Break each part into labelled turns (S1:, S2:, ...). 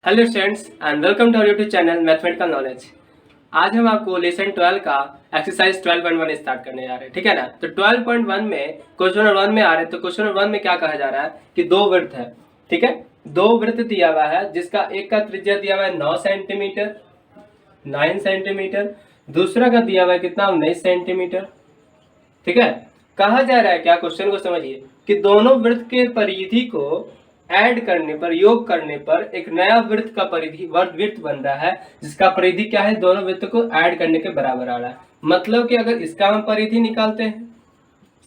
S1: Hello students and welcome to our YouTube channel mathematical knowledge. आज हम आपको lesson 12 का एक्सरसाइज 12.1 स्टार्ट करने जा रहे हैं, ठीक है ना। तो 12.1 में क्वेश्चन नंबर 1 में आ रहे हैं। तो क्वेश्चन नंबर 1 में क्या कहा जा रहा है कि दो वृत्त है, ठीक है। दो वृत्त दिया हुआ है जिसका एक का त्रिज्या दिया हुआ है 9 सेंटीमीटर 9 सेंटीमीटर, दूसरा का दिया हुआ है कितना 19 सेंटीमीटर, ठीक है। कहा जा रहा है क्या, क्वेश्चन को समझिए कि दोनों वृत्त के परिधि को ऐड करने पर, योग करने पर एक नया वृत्त का परिधि वृत्त बन रहा है जिसका परिधि क्या है, दोनों वृत्त को ऐड करने के बराबर आ रहा है। मतलब कि अगर इसका हम परिधि निकालते हैं,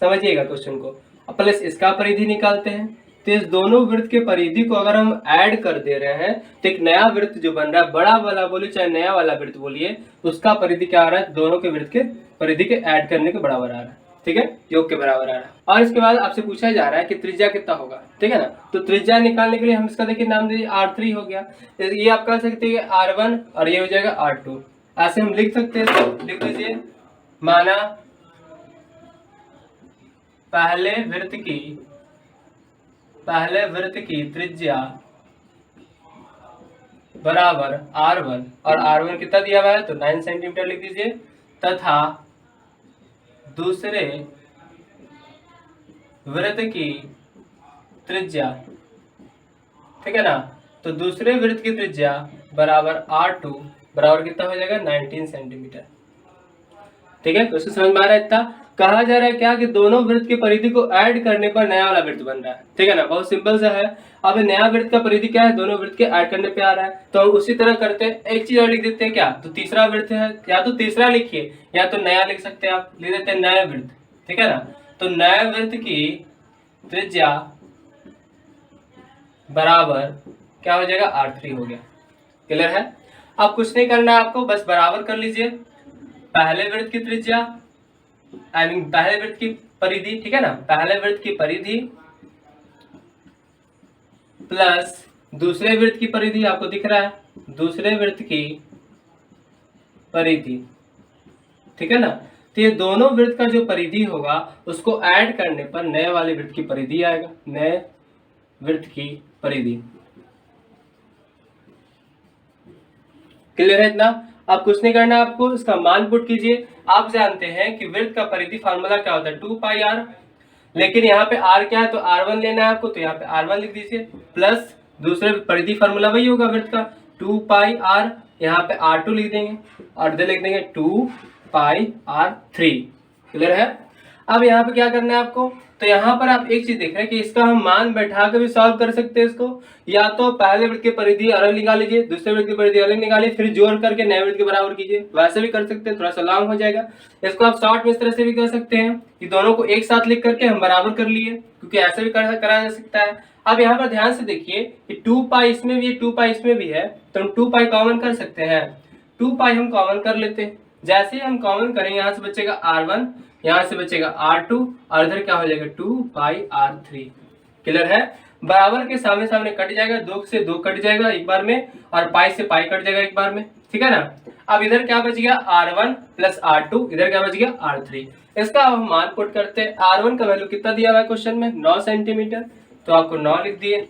S1: समझिएगा क्वेश्चन को, प्लस इसका परिधि निकालते हैं, तो इस दोनों वृत्त के परिधि को अगर हम ऐड कर दे रहे हैं तो एक नया वृत्त जो बन रहा है, बड़ा वाला बोलिए चाहे नया वाला वृत्त बोलिए, उसका परिधि क्या आ रहा है, दोनों के वृत्त के परिधि के ऐड करने के बराबर आ रहा है, ठीक है, योग के बराबर आ रहा है। और इसके बाद आपसे पूछा जा रहा है कि त्रिज्या कितना होगा, ठीक है ना। तो त्रिज्या निकालने के लिए हम इसका देखिए नाम दीजिए R3 हो गया, ये आप कह सकते हैं R1 और ये हो जाएगा R2। ऐसे हम लिख सकते हैं, तो लिख लीजिए माना पहले वृत्त की त्रिज्या बराबर R1 और R1 कितना दिया हुआ है तो 9 सेंटीमीटर लिख दीजिए, तथा दूसरे वृत्त की त्रिज्या, ठीक है ना। तो दूसरे वृत्त की त्रिज्या बराबर R2 बराबर कितना हो जाएगा 19 सेंटीमीटर, ठीक है। क्वेश्चन समझ में आ रहा है। इतना कहा जा रहा है क्या कि दोनों वृत्त की परिधि को ऐड करने पर नया वाला वृत्त बन रहा है, ठीक है ना। बहुत सिंपल सा है। अब नया वृत्त का परिधि क्या है, दोनों वृत्त के ऐड करने पे आ रहा है। तो हम उसी तरह करते हैं, एक चीज और लिख देते हैं क्या, तो तीसरा वृत्त है, या तो तीसरा लिखिए या तो नया लिख सकते हैं आप, लिख देते हैं नया वृत्त, ठीक है ना। तो नया वृत्त की त्रिज्या बराबर क्या हो जाएगा R3 हो गया। क्लियर है। अब कुछ नहीं करना है आपको, बस बराबर कर लीजिए पहले वृत्त की त्रिज्या, पहले वृत्त की परिधि, ठीक है ना, पहले वृत्त की परिधि प्लस दूसरे वृत्त की परिधि, आपको दिख रहा है दूसरे वृत्त की परिधि, ठीक है ना। तो ये दोनों वृत्त का जो परिधि होगा उसको ऐड करने पर नए वाले वृत्त की परिधि आएगा, नए वृत्त की परिधि। क्लियर है इतना। अब कुछ नहीं करना आपको, इसका मान पुट कीजिए। आप जानते हैं कि वृत्त का परिधि फार्मूला क्या होता है 2πr, लेकिन यहाँ पे r क्या है तो R1 लेना है आपको, तो यहाँ पे R1 लिख दीजिए, प्लस दूसरे परिधि फार्मूला वही होगा वृत्त का 2πr, यहाँ पे R2 लिख देंगे और इधर लिख देंगे 2πr3। क्लियर है। अब यहाँ पे क्या करना है आपको, तो यहाँ पर आप एक चीज देख रहे हैं कि इसका हम मान बैठा कर भी सॉल्व कर सकते हैं इसको, या तो पहले वृत्त की परिधि अलग निकाल लीजिए, दूसरे वृत्त की परिधि अलग निकालिए, फिर जोड़ करके नए वृत्त के बराबर कीजिए, वैसे भी कर सकते हैं, थोड़ा सा लॉन्ग हो जाएगा। इसको आप शॉर्ट में इस तरह से भी कर सकते हैं कि दोनों को एक साथ लिख करके हम बराबर कर लिए, क्योंकि ऐसे भी करा जा सकता है। अब यहाँ पर ध्यान से देखिए कि 2π इसमें भी है 2π इसमें भी है, तो हम 2π कॉमन कर सकते हैं, 2π हम कॉमन कर लेते हैं। जैसे ही हम कॉमन करेंगे यहाँ से बचेगा R1, यहाँ से बचेगा R2 और इधर क्या हो जाएगा 2πr3। क्लियर है। बराबर के सामने सामने कट जाएगा, 2 से 2 कट जाएगा एक बार में, और पाई से पाई कट जाएगा एक बार में, ठीक है ना। अब इधर क्या बच गया R1 प्लस R2, इधर क्या बच गया R3। इसका हम मान पुट करते हैं। R1 का वैल्यू कितना दिया हुआ है क्वेश्चन में 9 सेंटीमीटर, तो आपको 9 लिख दिए।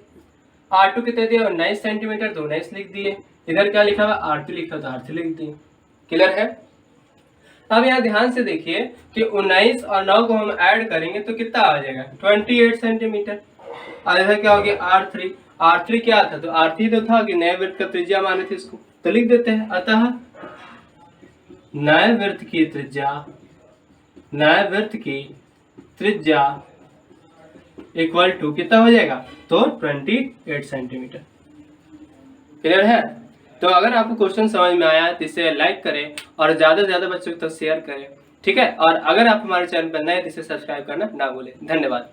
S1: R2 कितने दिया 19 सेंटीमीटर, तो 19 लिख दिए। इधर क्या लिखा हुआ R3 लिखा तो R3 लिख दिए। क्लियर है। अब यहाँ ध्यान से देखिए कि 19 और 9 को हम ऐड करेंगे तो कितना आ जाएगा 28 सेंटीमीटर, और इधर क्या हो गया R3। R3 क्या था, तो R3 तो था कि नए वृत्त का त्रिज्या माने थे, इसको तो लिख देते हैं। अतः नए वृत्त की त्रिज्या इक्वल टू कितना हो जाएगा तो 28 सेंटीमीटर। क्लियर है। तो अगर आपको क्वेश्चन समझ में आया तो इसे लाइक करें और ज़्यादा से ज़्यादा बच्चों तक शेयर करें, ठीक है। और अगर आप हमारे चैनल पर नए हैं तो इसे सब्सक्राइब करना ना भूलें। धन्यवाद।